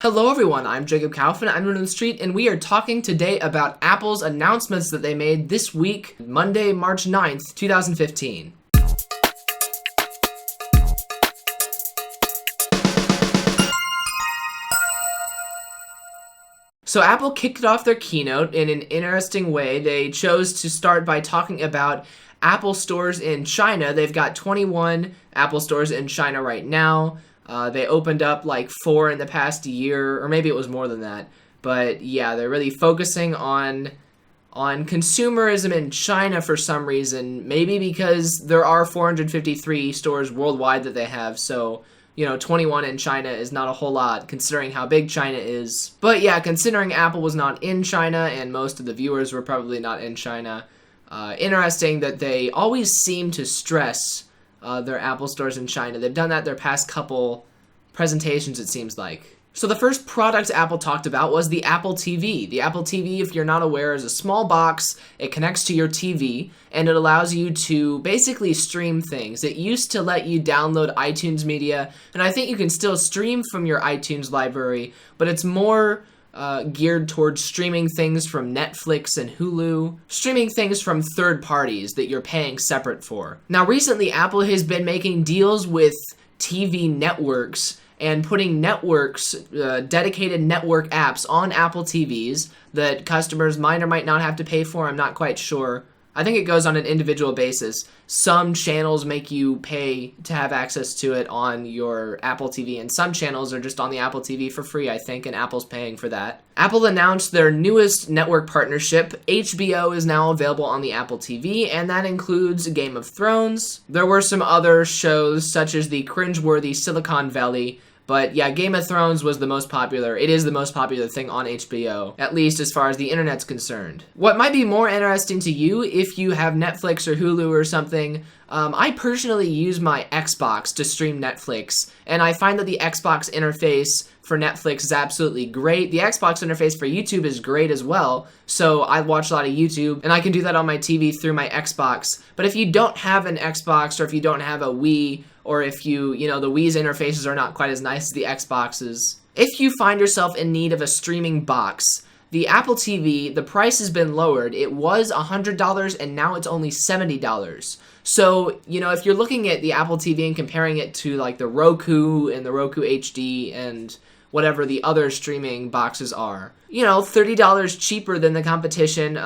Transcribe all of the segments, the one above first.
Hello everyone, I'm Jacob Kaufman, I'm on the street, and we are talking today about Apple's announcements that they made this week, Monday, March 9th, 2015. So Apple kicked off their keynote in an interesting way. They chose to start by talking about Apple stores in China. They've got 21 Apple stores in China right now. They opened up like 4 in the past year, or maybe it was more than that. But yeah, they're really focusing on consumerism in China for some reason. Maybe because there are 453 stores worldwide that they have, so 21 in China is not a whole lot considering how big China is. But yeah, considering Apple was not in China and most of the viewers were probably not in China, interesting that they always seem to stress their Apple stores in China. They've done that their past couple presentations, it seems like. So the first product Apple talked about was the Apple TV. The Apple TV, if you're not aware, is a small box. It connects to your TV, and it allows you to basically stream things. It used to let you download iTunes media, and I think you can still stream from your iTunes library, but it's more geared towards streaming things from Netflix and Hulu, streaming things from third parties that you're paying separate for. Now, recently, Apple has been making deals with TV networks and putting networks, dedicated network apps on Apple TVs that customers might or might not have to pay for. I'm not quite sure. I think it goes on an individual basis. Some channels make you pay to have access to it on your Apple TV, and some channels are just on the Apple TV for free, I think, and Apple's paying for that. Apple announced their newest network partnership. HBO is now available on the Apple TV, and that includes Game of Thrones. There were some other shows, such as the cringeworthy Silicon Valley, but yeah, Game of Thrones was the most popular. It is the most popular thing on HBO, at least as far as the internet's concerned. What might be more interesting to you if you have Netflix or Hulu or something, I personally use my Xbox to stream Netflix, and I find that the Xbox interface for Netflix is absolutely great. The Xbox interface for YouTube is great as well, so I watch a lot of YouTube, and I can do that on my TV through my Xbox. But if you don't have an Xbox, or if you don't have a Wii, or if the Wii's interfaces are not quite as nice as the Xbox's, if you find yourself in need of a streaming box, the Apple TV, the price has been lowered. It was $100, and now it's only $70. So, if you're looking at the Apple TV and comparing it to like the Roku and the Roku HD and whatever the other streaming boxes are, $30 cheaper than the competition.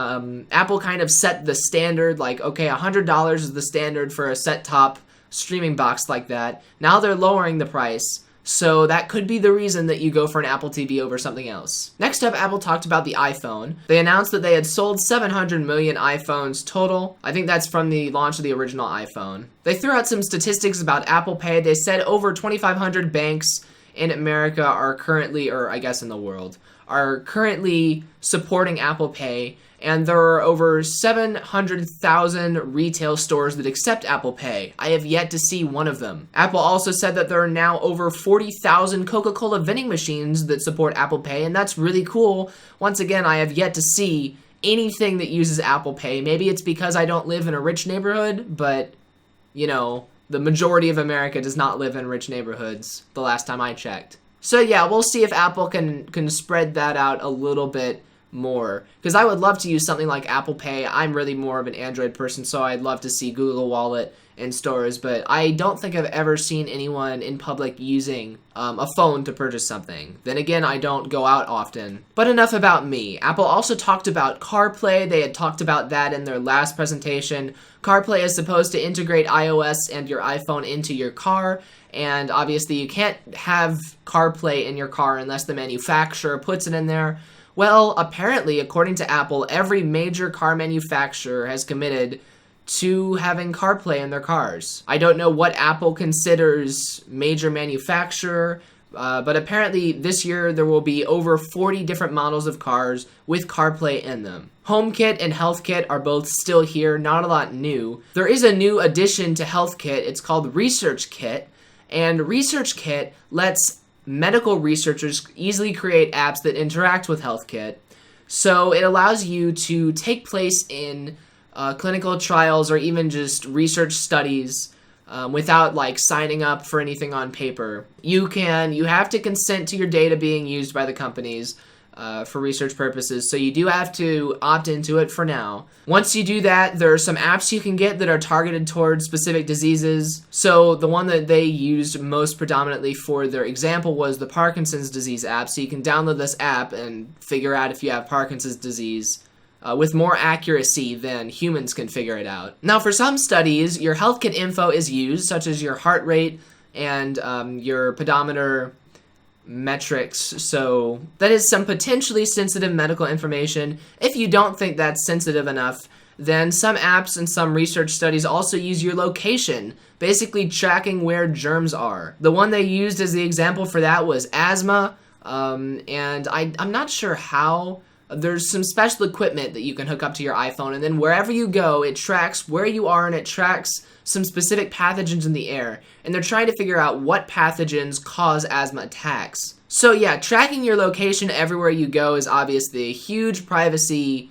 Apple kind of set the standard, like, okay, $100 is the standard for a set-top streaming box like that. Now they're lowering the price, so that could be the reason that you go for an Apple TV over something else. Next up, Apple talked about the iPhone. They announced that they had sold 700 million iPhones total. I think that's from the launch of the original iPhone. They threw out some statistics about Apple Pay. They said over 2,500 banks in America are currently, or I guess in the world, are currently supporting Apple Pay, and there are over 700,000 retail stores that accept Apple Pay. I have yet to see one of them. Apple also said that there are now over 40,000 Coca-Cola vending machines that support Apple Pay, and that's really cool. Once again, I have yet to see anything that uses Apple Pay. Maybe it's because I don't live in a rich neighborhood, but, the majority of America does not live in rich neighborhoods, the last time I checked. So yeah, we'll see if Apple can spread that out a little bit more, because I would love to use something like Apple Pay. I'm really more of an Android person, so I'd love to see Google Wallet in stores, but I don't think I've ever seen anyone in public using a phone to purchase something. Then again, I don't go out often. But enough about me. Apple also talked about CarPlay. They had talked about that in their last presentation. CarPlay is supposed to integrate iOS and your iPhone into your car, and obviously you can't have CarPlay in your car unless the manufacturer puts it in there. Well, apparently, according to Apple, every major car manufacturer has committed to having CarPlay in their cars. I don't know what Apple considers major manufacturer, but apparently this year there will be over 40 different models of cars with CarPlay in them. HomeKit and HealthKit are both still here, not a lot new. There is a new addition to HealthKit. It's called ResearchKit, and ResearchKit lets medical researchers easily create apps that interact with HealthKit. So it allows you to take place in clinical trials or even just research studies without like signing up for anything on paper. You have to consent to your data being used by the companies for research purposes, so you do have to opt into it for now. Once you do that, there are some apps you can get that are targeted towards specific diseases. So the one that they used most predominantly for their example was the Parkinson's disease app. So you can download this app and figure out if you have Parkinson's disease with more accuracy than humans can figure it out. Now, for some studies, your health kit info is used, such as your heart rate and your pedometer metrics. So that is some potentially sensitive medical information. If you don't think that's sensitive enough, then some apps and some research studies also use your location, basically tracking where germs are. The one they used as the example for that was asthma, and I'm not sure how. There's some special equipment that you can hook up to your iPhone, and then wherever you go, it tracks where you are, and it tracks some specific pathogens in the air. And they're trying to figure out what pathogens cause asthma attacks. So yeah, tracking your location everywhere you go is obviously a huge privacy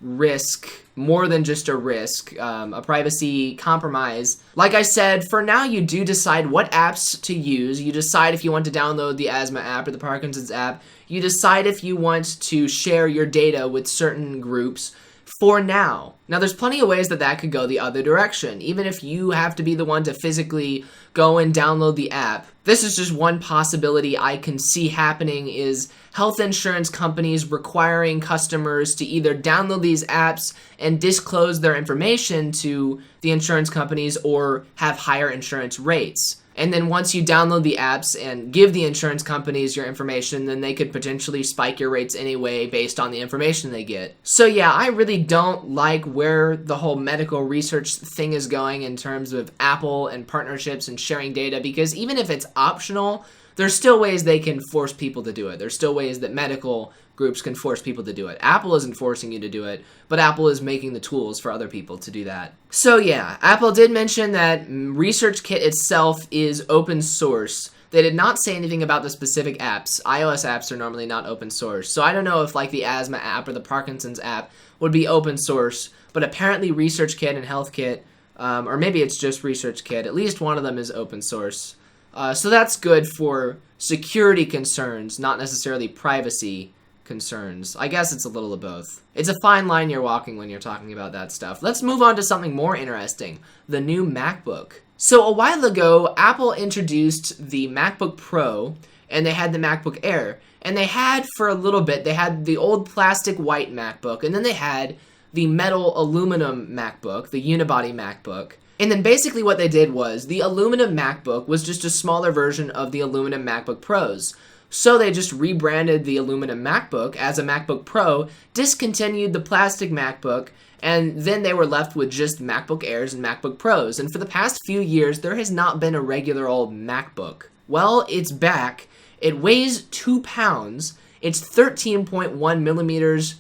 risk, more than just a risk, a privacy compromise. Like I said, for now you do decide what apps to use. You decide if you want to download the asthma app or the Parkinson's app. You decide if you want to share your data with certain groups for now. Now, there's plenty of ways that could go the other direction, even if you have to be the one to physically go and download the app. This is just one possibility I can see happening, is health insurance companies requiring customers to either download these apps and disclose their information to the insurance companies or have higher insurance rates. And then once you download the apps and give the insurance companies your information, then they could potentially spike your rates anyway based on the information they get. So yeah, I really don't like where the whole medical research thing is going in terms of Apple and partnerships and sharing data, because even if it's optional, there's still ways they can force people to do it. There's still ways that medical groups can force people to do it. Apple isn't forcing you to do it, but Apple is making the tools for other people to do that. So yeah, Apple did mention that ResearchKit itself is open source. They did not say anything about the specific apps. iOS apps are normally not open source, so I don't know if like the asthma app or the Parkinson's app would be open source, but apparently ResearchKit and HealthKit, or maybe it's just ResearchKit, at least one of them is open source. So that's good for security concerns, not necessarily privacy concerns. I guess it's a little of both. It's a fine line you're walking when you're talking about that stuff. Let's move on to something more interesting, the new MacBook. So a while ago, Apple introduced the MacBook Pro, and they had the MacBook Air. And they had, for a little bit, they had the old plastic white MacBook, and then they had the metal aluminum MacBook, the unibody MacBook. And then basically what they did was, the aluminum MacBook was just a smaller version of the aluminum MacBook Pros. So they just rebranded the aluminum MacBook as a MacBook Pro, discontinued the plastic MacBook, and then they were left with just MacBook Airs and MacBook Pros. And for the past few years, there has not been a regular old MacBook. Well, it's back. It weighs 2 pounds. It's 13.1 millimeters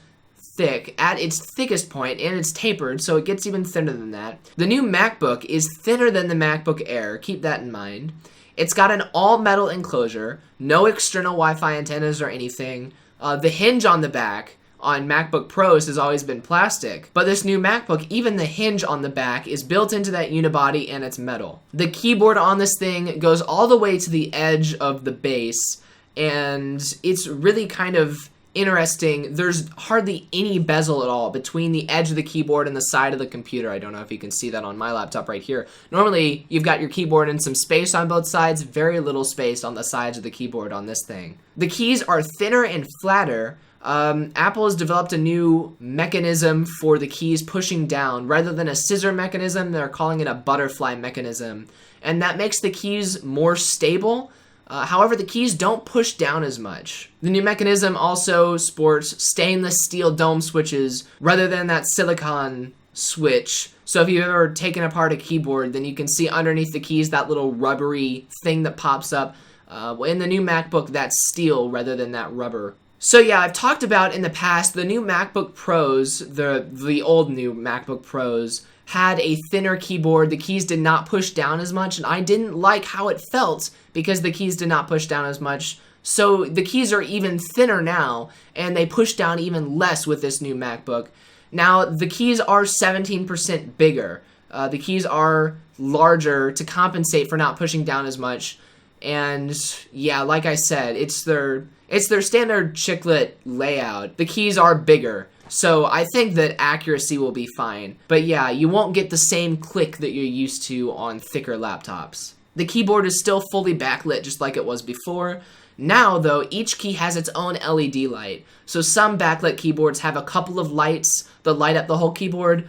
thick at its thickest point, and it's tapered, so it gets even thinner than that. The new MacBook is thinner than the MacBook Air. Keep that in mind. It's got an all-metal enclosure, no external Wi-Fi antennas or anything. The hinge on the back on MacBook Pros has always been plastic, but this new MacBook, even the hinge on the back is built into that unibody and it's metal. The keyboard on this thing goes all the way to the edge of the base, and it's really kind of interesting. There's hardly any bezel at all between the edge of the keyboard and the side of the computer. I don't know if you can see that on my laptop right here. Normally, you've got your keyboard and some space on both sides, very little space on the sides of the keyboard on this thing. The keys are thinner and flatter. Apple has developed a new mechanism for the keys pushing down. Rather than a scissor mechanism, they're calling it a butterfly mechanism. And that makes the keys more stable. However, the keys don't push down as much. The new mechanism also sports stainless steel dome switches rather than that silicone switch. So if you've ever taken apart a keyboard, then you can see underneath the keys that little rubbery thing that pops up. In the new MacBook, that's steel rather than that rubber. So yeah, I've talked about in the past, the new MacBook Pros, the old new MacBook Pros, had a thinner keyboard. The keys did not push down as much, and I didn't like how it felt because the keys did not push down as much. So the keys are even thinner now, and they push down even less with this new MacBook. Now, the keys are 17% bigger. The keys are larger to compensate for not pushing down as much. And yeah, like I said, it's their standard chiclet layout. The keys are bigger, so I think that accuracy will be fine. But yeah, you won't get the same click that you're used to on thicker laptops. The keyboard is still fully backlit just like it was before. Now, though, each key has its own LED light. So some backlit keyboards have a couple of lights that light up the whole keyboard.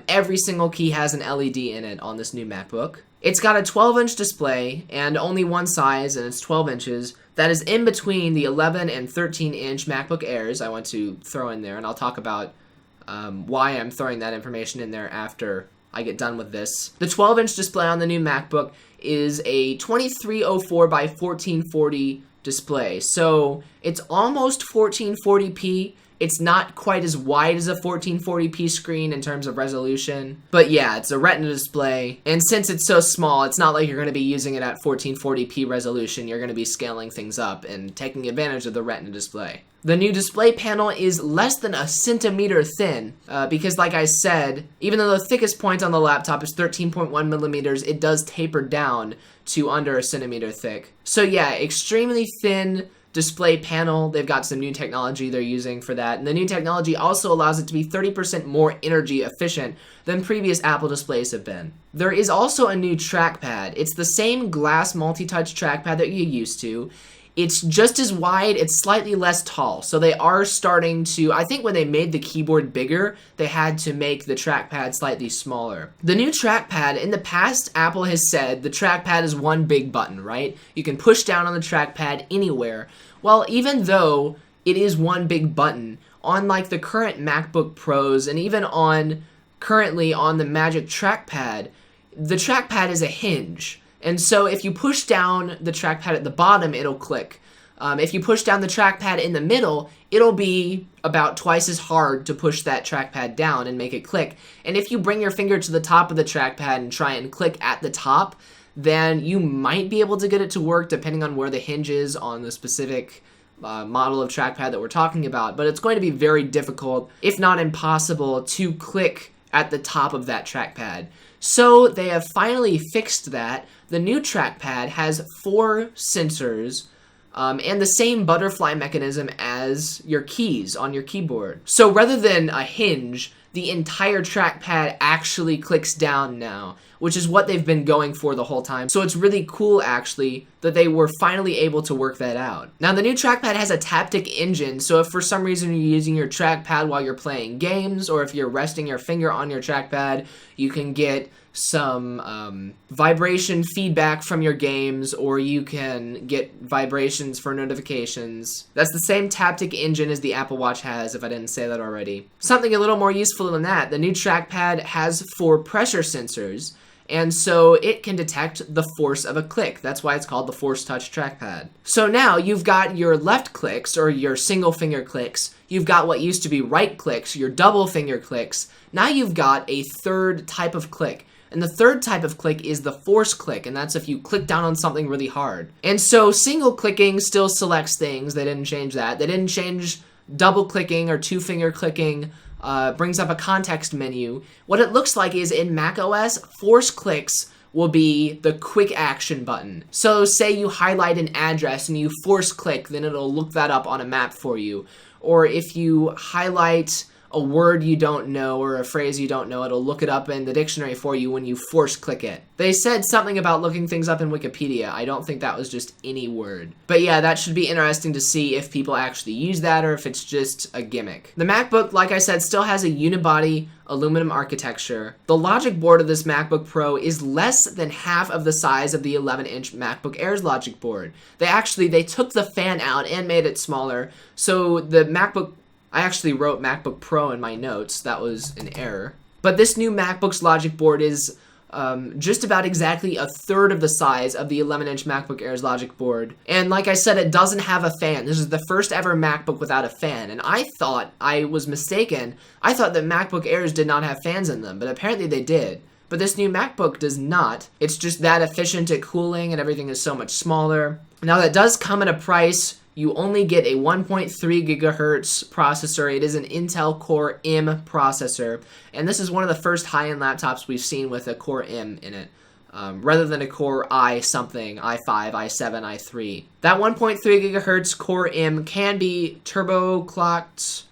Every single key has an LED in it on this new MacBook. It's got a 12-inch display and only one size, and it's 12 inches. That is in between the 11 and 13-inch MacBook Airs I want to throw in there, and I'll talk about why I'm throwing that information in there after I get done with this. The 12-inch display on the new MacBook is a 2304 by 1440 display, so it's almost 1440p. It's not quite as wide as a 1440p screen in terms of resolution. But yeah, it's a Retina display. And since it's so small, it's not like you're going to be using it at 1440p resolution. You're going to be scaling things up and taking advantage of the Retina display. The new display panel is less than a centimeter thin because, like I said, even though the thickest point on the laptop is 13.1 millimeters, it does taper down to under a centimeter thick. So yeah, extremely thin display panel. They've got some new technology they're using for that, and the new technology also allows it to be 30% more energy efficient than previous Apple displays have been. There is also a new trackpad. It's the same glass multi-touch trackpad that you're used to. It's just as wide, it's slightly less tall. So they are starting to, I think when they made the keyboard bigger, they had to make the trackpad slightly smaller. The new trackpad, in the past, Apple has said the trackpad is one big button, right? You can push down on the trackpad anywhere. Well, even though it is one big button, on like the current MacBook Pros and even currently on the Magic Trackpad, the trackpad is a hinge. And so if you push down the trackpad at the bottom, it'll click. If you push down the trackpad in the middle, it'll be about twice as hard to push that trackpad down and make it click. And if you bring your finger to the top of the trackpad and try and click at the top, then you might be able to get it to work depending on where the hinge is on the specific model of trackpad that we're talking about. But it's going to be very difficult, if not impossible, to click at the top of that trackpad. So they have finally fixed that. The new trackpad has 4 sensors and the same butterfly mechanism as your keys on your keyboard. So rather than a hinge, the entire trackpad actually clicks down now, which is what they've been going for the whole time. So it's really cool, actually, that they were finally able to work that out. Now, the new trackpad has a taptic engine, so if for some reason you're using your trackpad while you're playing games, or if you're resting your finger on your trackpad, you can get some vibration feedback from your games, or you can get vibrations for notifications. That's the same taptic engine as the Apple Watch has, if I didn't say that already. Something a little more useful than that, the new trackpad has 4 pressure sensors, and so it can detect the force of a click. That's why it's called the Force Touch trackpad. So now you've got your left clicks, or your single finger clicks. You've got what used to be right clicks, your double finger clicks. Now you've got a third type of click. And the third type of click is the force click, and that's if you click down on something really hard. And so single clicking still selects things. They didn't change that. They didn't change double clicking or 2-finger clicking. Brings up a context menu. What it looks like is in macOS, force clicks will be the quick action button. So say you highlight an address and you force click, then it'll look that up on a map for you. Or if you highlight a word you don't know or a phrase you don't know, it'll look it up in the dictionary for you when you force click it. They said something about looking things up in Wikipedia. I don't think that was just any word. But yeah, that should be interesting to see if people actually use that or if it's just a gimmick. The MacBook, like I said, still has a unibody aluminum architecture. The logic board of this MacBook Pro is less than half of the size of the 11-inch MacBook Air's logic board. They took the fan out and made it smaller. So the MacBook, I actually wrote MacBook Pro in my notes. That was an error. But this new MacBook's logic board is just about exactly a third of the size of the 11-inch MacBook Air's logic board. And like I said, it doesn't have a fan. This is the first ever MacBook without a fan. And I thought I was mistaken. I thought that MacBook Airs did not have fans in them, but apparently they did. But this new MacBook does not. It's just that efficient at cooling and everything is so much smaller. Now that does come at a price. you only get a 1.3 gigahertz processor. It is an Intel Core M processor, and this is one of the first high-end laptops we've seen with a Core M in it, rather than a Core i something, i5, i7, i3. That 1.3 gigahertz Core M can be turbo clocked.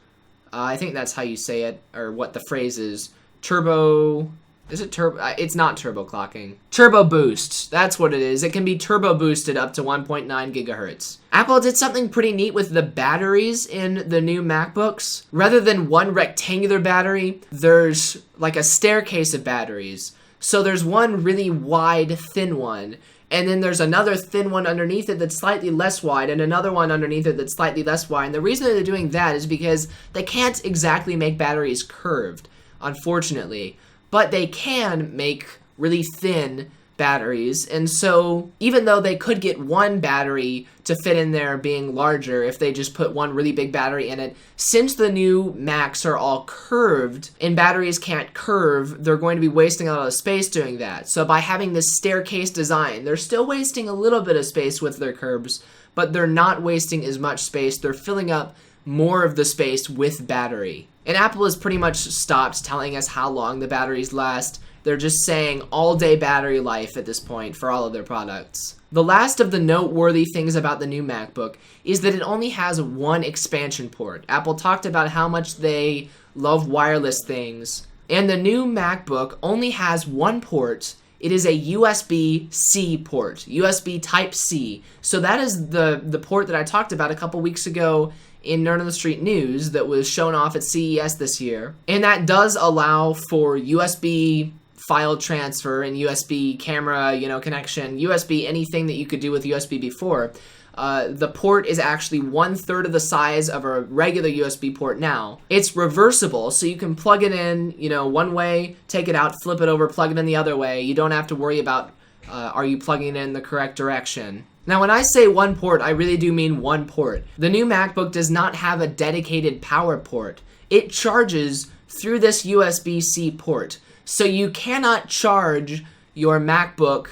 I think that's how you say it, or what the phrase is. Turbo... Is it turbo? It's not turbo clocking. Turbo boost. That's what it is. It can be turbo boosted up to 1.9 gigahertz. Apple did something pretty neat with the batteries in the new MacBooks. Rather than one rectangular battery, there's like a staircase of batteries. So there's one really wide, thin one, and then there's another thin one underneath it that's slightly less wide, and another one underneath it that's slightly less wide. And the reason they're doing that is because they can't exactly make batteries curved, unfortunately. But they can make really thin batteries, and so even though they could get one battery to fit in there being larger if they just put one really big battery in it, since the new Macs are all curved and batteries can't curve, they're going to be wasting a lot of space doing that. So by having this staircase design, they're still wasting a little bit of space with their curves, but they're not wasting as much space. They're filling up more of the space with battery. And Apple has pretty much stopped telling us how long the batteries last. They're just saying all-day battery life at this point for all of their products. The last of the noteworthy things about the new MacBook is that it only has one expansion port. Apple talked about how much they love wireless things, and the new MacBook only has one port. It is a USB-C port, USB Type-C. So that is the port that I talked about a couple weeks ago in Nerd on the Street News that was shown off at CES this year. And that does allow for USB file transfer and USB camera, connection, USB anything that you could do with USB before. The port is actually 1/3 of the size of a regular USB port now. It's reversible, so you can plug it in, one way, take it out, flip it over, plug it in the other way. You don't have to worry about are you plugging it in the correct direction. Now, when I say one port, I really do mean one port. The new MacBook does not have a dedicated power port. It charges through this USB-C port. So you cannot charge your MacBook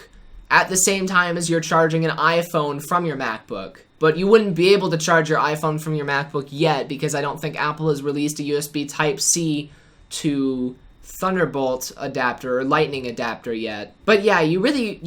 at the same time as you're charging an iPhone from your MacBook. But you wouldn't be able to charge your iPhone from your MacBook yet because I don't think Apple has released a USB Type-C to Thunderbolt adapter or Lightning adapter yet. But yeah, you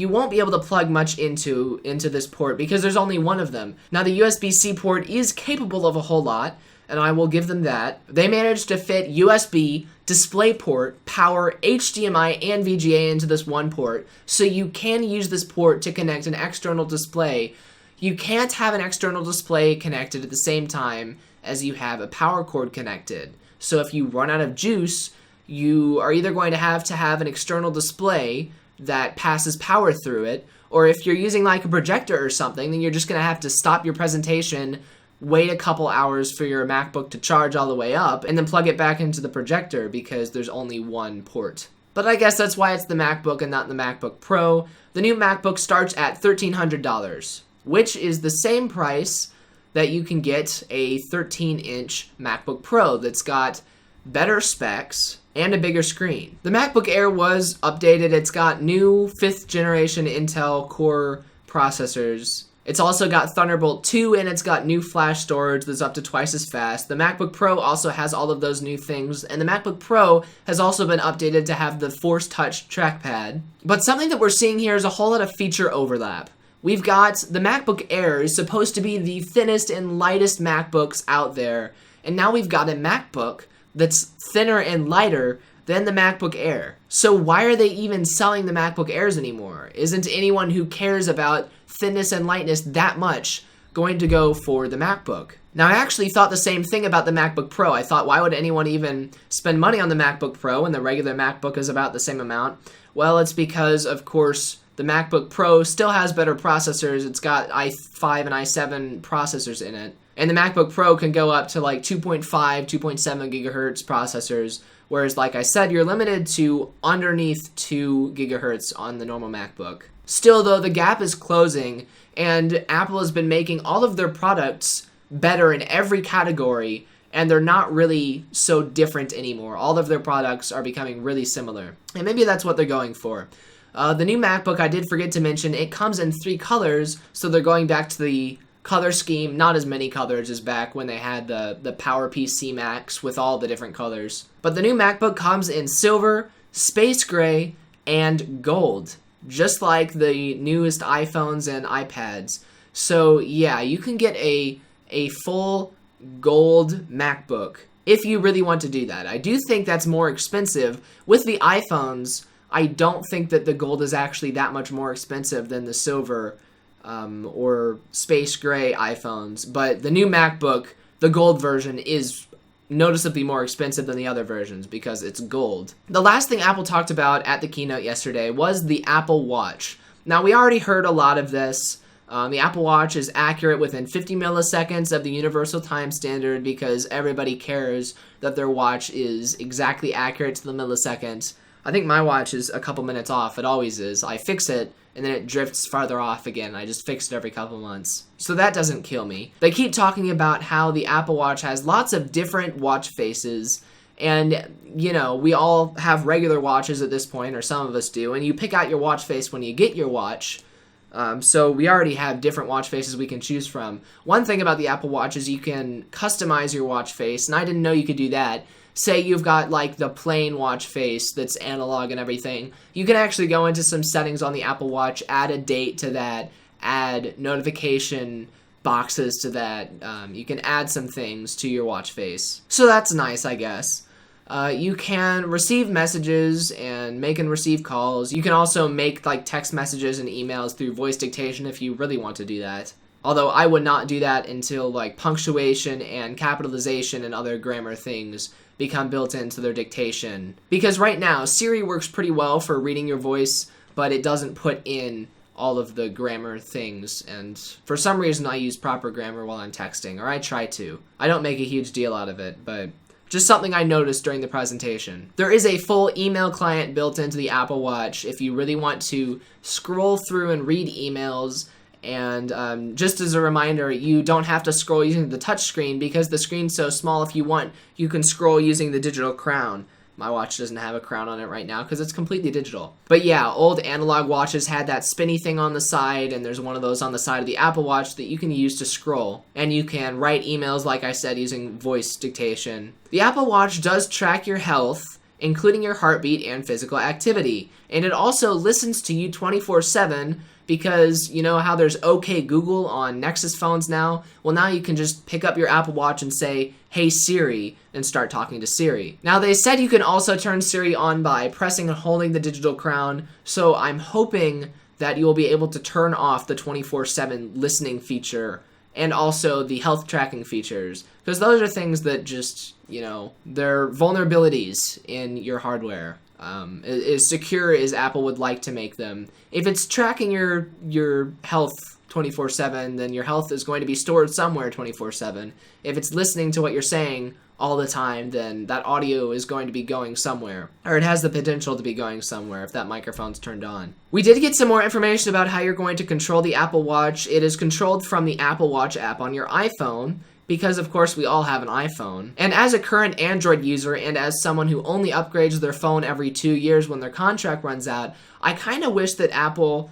won't be able to plug much into this port because there's only one of them. Now the USB-C port is capable of a whole lot, and I will give them that. They managed to fit USB, DisplayPort, power, HDMI, and VGA into this one port, so you can use this port to connect an external display. You can't have an external display connected at the same time as you have a power cord connected. So if you run out of juice, you are either going to have an external display that passes power through it, or if you're using like a projector or something, then you're just going to have to stop your presentation, wait a couple hours for your MacBook to charge all the way up, and then plug it back into the projector because there's only one port. But I guess that's why it's the MacBook and not the MacBook Pro. The new MacBook starts at $1,300, which is the same price that you can get a 13-inch MacBook Pro that's got better specs and a bigger screen. The MacBook Air was updated. It's got new 5th generation Intel Core processors. It's also got Thunderbolt 2, and it's got new flash storage that's up to twice as fast. The MacBook Pro also has all of those new things, and the MacBook Pro has also been updated to have the Force Touch trackpad. But something that we're seeing here is a whole lot of feature overlap. We've got the MacBook Air is supposed to be the thinnest and lightest MacBooks out there, and now we've got a MacBook that's thinner and lighter than the MacBook Air. So why are they even selling the MacBook Airs anymore? Isn't anyone who cares about thinness and lightness that much going to go for the MacBook? Now, I actually thought the same thing about the MacBook Pro. I thought, why would anyone even spend money on the MacBook Pro when the regular MacBook is about the same amount? Well, it's because, of course, the MacBook Pro still has better processors. It's got i5 and i7 processors in it. And the MacBook Pro can go up to like 2.5, 2.7 gigahertz processors, whereas, like I said, you're limited to underneath 2 gigahertz on the normal MacBook. Still, though, the gap is closing, and Apple has been making all of their products better in every category, and they're not really so different anymore. All of their products are becoming really similar, and maybe that's what they're going for. The new MacBook, I did forget to mention, it comes in 3 colors, so they're going back to the color scheme. Not as many colors as back when they had the PowerPC Macs with all the different colors. But the new MacBook comes in silver, space gray, and gold, just like the newest iPhones and iPads. So yeah, you can get a full gold MacBook if you really want to do that. I do think that's more expensive. With the iPhones, I don't think that the gold is actually that much more expensive than the silver or space gray iPhones. But the new MacBook, the gold version, is noticeably more expensive than the other versions because it's gold. The last thing Apple talked about at the keynote yesterday was the Apple Watch. Now, we already heard a lot of this. The Apple Watch is accurate within 50 milliseconds of the universal time standard because everybody cares that their watch is exactly accurate to the millisecond. I think my watch is a couple minutes off. It always is. I fix it, and then it drifts farther off again. I just fix it every couple months. So that doesn't kill me. They keep talking about how the Apple Watch has lots of different watch faces. And, you know, we all have regular watches at this point, or some of us do, and you pick out your watch face when you get your watch. So we already have different watch faces we can choose from. One thing about the Apple Watch is you can customize your watch face, and I didn't know you could do that. Say you've got like the plain watch face that's analog and everything. You can actually go into some settings on the Apple Watch, add a date to that, add notification boxes to that. You can add some things to your watch face. So that's nice, I guess. You can receive messages and make and receive calls. You can also make like text messages and emails through voice dictation if you really want to do that. Although I would not do that until like punctuation and capitalization and other grammar things become built into their dictation. Because right now, Siri works pretty well for reading your voice, but it doesn't put in all of the grammar things. And for some reason, I use proper grammar while I'm texting, or I try to. I don't make a huge deal out of it, but just something I noticed during the presentation. There is a full email client built into the Apple Watch if you really want to scroll through and read emails. And just as a reminder, you don't have to scroll using the touch screen because the screen's so small. If you want, you can scroll using the digital crown. My watch doesn't have a crown on it right now because it's completely digital. But yeah, old analog watches had that spinny thing on the side, and there's one of those on the side of the Apple Watch that you can use to scroll. And you can write emails, like I said, using voice dictation. The Apple Watch does track your health, including your heartbeat and physical activity. And it also listens to you 24/7 because you know how there's OK Google on Nexus phones now? Well, now you can just pick up your Apple Watch and say, "Hey Siri," and start talking to Siri. Now, they said you can also turn Siri on by pressing and holding the digital crown, so I'm hoping that you will be able to turn off the 24/7 listening feature and also the health tracking features, because those are things that just, you know, they're vulnerabilities in your hardware. As secure as Apple would like to make them. If it's tracking your health 24/7, then your health is going to be stored somewhere 24/7. If it's listening to what you're saying all the time, then that audio is going to be going somewhere. Or it has the potential to be going somewhere if that microphone's turned on. We did get some more information about how you're going to control the Apple Watch. It is controlled from the Apple Watch app on your iPhone, because of course we all have an iPhone. And as a current Android user and as someone who only upgrades their phone every 2 years when their contract runs out, I kind of wish that Apple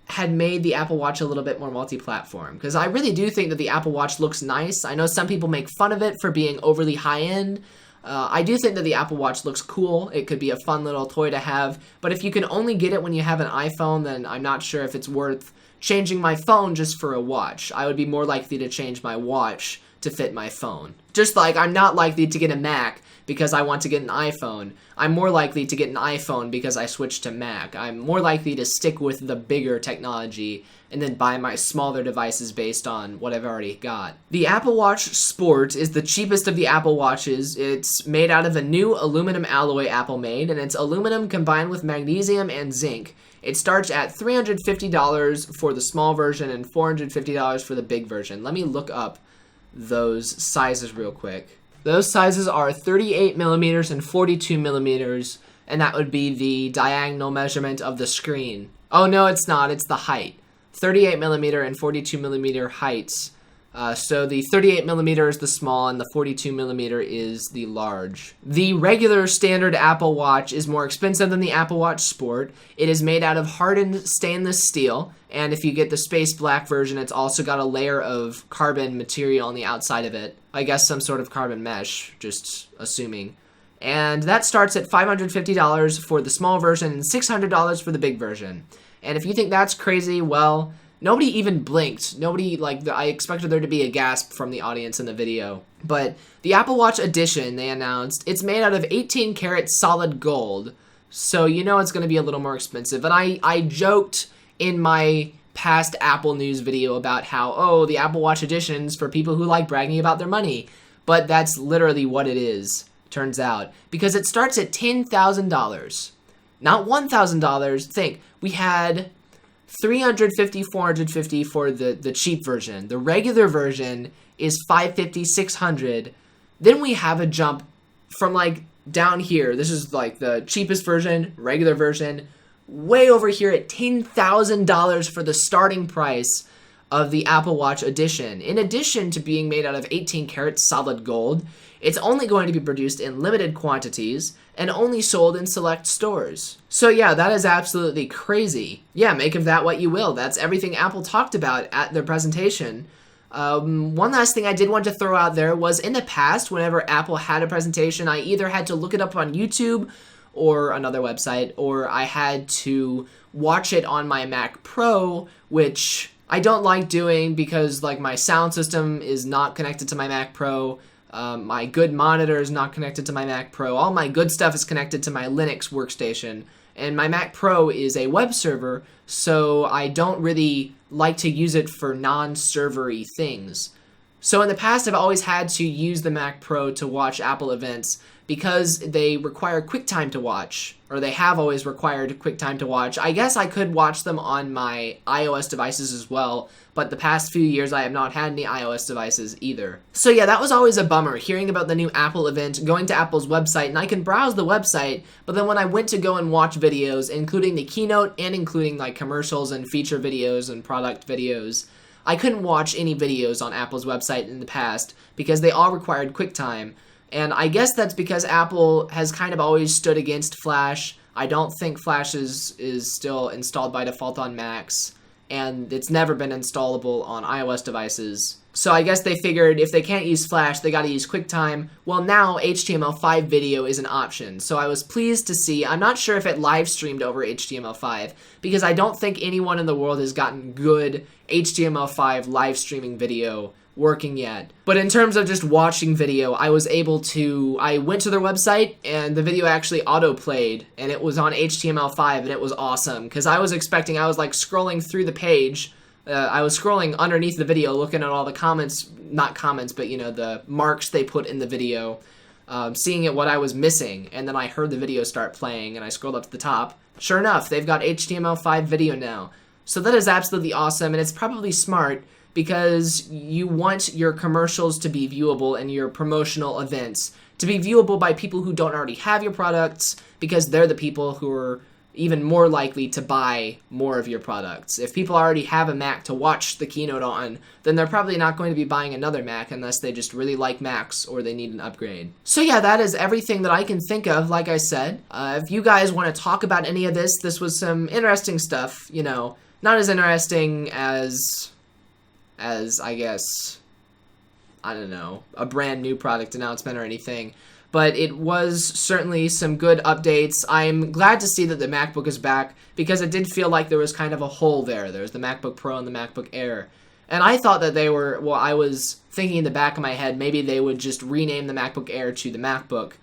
had made the Apple Watch a little bit more multi-platform, because I really do think that the Apple Watch looks nice. I know some people make fun of it for being overly high-end. I do think that the Apple Watch looks cool. It could be a fun little toy to have, but if you can only get it when you have an iPhone, then I'm not sure if it's worth changing my phone just for a watch. I would be more likely to change my watch to fit my phone. Just like I'm not likely to get a Mac because I want to get an iPhone. I'm more likely to get an iPhone because I switched to Mac. I'm more likely to stick with the bigger technology and then buy my smaller devices based on what I've already got. The Apple Watch Sport is the cheapest of the Apple Watches. It's made out of a new aluminum alloy Apple made, and it's aluminum combined with magnesium and zinc. It starts at $350 for the small version and $450 for the big version. Let me look up those sizes real quick. Those sizes are 38 millimeters and 42 millimeters, and that would be the diagonal measurement of the screen. Oh no, it's not. It's the height. 38 millimeter and 42 millimeter heights So the 38mm is the small and the 42mm is the large. The regular standard Apple Watch is more expensive than the Apple Watch Sport. It is made out of hardened stainless steel, and if you get the space black version, it's also got a layer of carbon material on the outside of it. I guess some sort of carbon mesh, just assuming. And that starts at $550 for the small version and $600 for the big version. And if you think that's crazy, well, nobody even blinked. Nobody, I expected there to be a gasp from the audience in the video. But the Apple Watch Edition, they announced, it's made out of 18 karat solid gold. So you know it's going to be a little more expensive. And I joked in my past Apple News video about how, oh, the Apple Watch Edition's for people who like bragging about their money. But that's literally what it is, turns out. Because it starts at $10,000. Not $1,000. Think, we had $350, $450 for the cheap version. The regular version is $550, $600. Then we have a jump from down here. This is the cheapest version, regular version, way over here at $10,000 for the starting price of the Apple Watch Edition. In addition to being made out of 18 karat solid gold, it's only going to be produced in limited quantities and only sold in select stores. So yeah, that is absolutely crazy. Yeah, make of that what you will. That's everything Apple talked about at their presentation. One last thing I did want to throw out there was in the past, whenever Apple had a presentation, I either had to look it up on YouTube or another website, or I had to watch it on my Mac Pro, which I don't like doing because my sound system is not connected to my Mac Pro. My good monitor is not connected to my Mac Pro. All my good stuff is connected to my Linux workstation. And my Mac Pro is a web server, so I don't really like to use it for non-servery things. So in the past, I've always had to use the Mac Pro to watch Apple events because they require QuickTime to watch, or they have always required QuickTime to watch. I guess I could watch them on my iOS devices as well, but the past few years I have not had any iOS devices either. So yeah, that was always a bummer, hearing about the new Apple event, going to Apple's website, and I can browse the website, but then when I went to go and watch videos, including the keynote and including commercials and feature videos and product videos, I couldn't watch any videos on Apple's website in the past because they all required QuickTime. And I guess that's because Apple has kind of always stood against Flash. I don't think Flash is still installed by default on Macs, and it's never been installable on iOS devices. So I guess they figured if they can't use Flash, they gotta use QuickTime. Well, now HTML5 video is an option, so I was pleased to see. I'm not sure if it live streamed over HTML5, because I don't think anyone in the world has gotten good HTML5 live streaming video working yet. But in terms of just watching video, I went to their website and the video actually auto-played and it was on HTML5 and it was awesome because I was scrolling through the page, I was scrolling underneath the video looking at all the comments, not comments, but the marks they put in the video, seeing what I was missing, and then I heard the video start playing and I scrolled up to the top. Sure enough, they've got HTML5 video now. So that is absolutely awesome, and it's probably smart because you want your commercials to be viewable and your promotional events to be viewable by people who don't already have your products, because they're the people who are even more likely to buy more of your products. If people already have a Mac to watch the keynote on, then they're probably not going to be buying another Mac unless they just really like Macs or they need an upgrade. So yeah, that is everything that I can think of, like I said. If you guys want to talk about any of this was some interesting stuff, not as interesting as I guess, I don't know, a brand new product announcement or anything. But it was certainly some good updates. I'm glad to see that the MacBook is back because it did feel like there was kind of a hole there. There's the MacBook Pro and the MacBook Air. And I thought that I was thinking in the back of my head, maybe they would just rename the MacBook Air to the MacBook.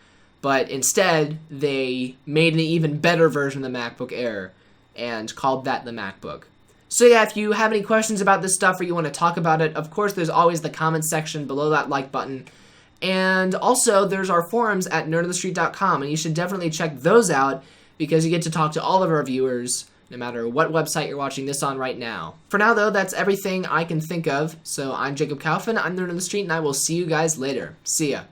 But instead, they made an even better version of the MacBook Air and called that the MacBook. So yeah, if you have any questions about this stuff or you want to talk about it, of course there's always the comments section below that like button. And also there's our forums at nerdonthestreet.com, and you should definitely check those out because you get to talk to all of our viewers no matter what website you're watching this on right now. For now though, that's everything I can think of. So I'm Jacob Kaufman, I'm Nerd on the Street, and I will see you guys later. See ya.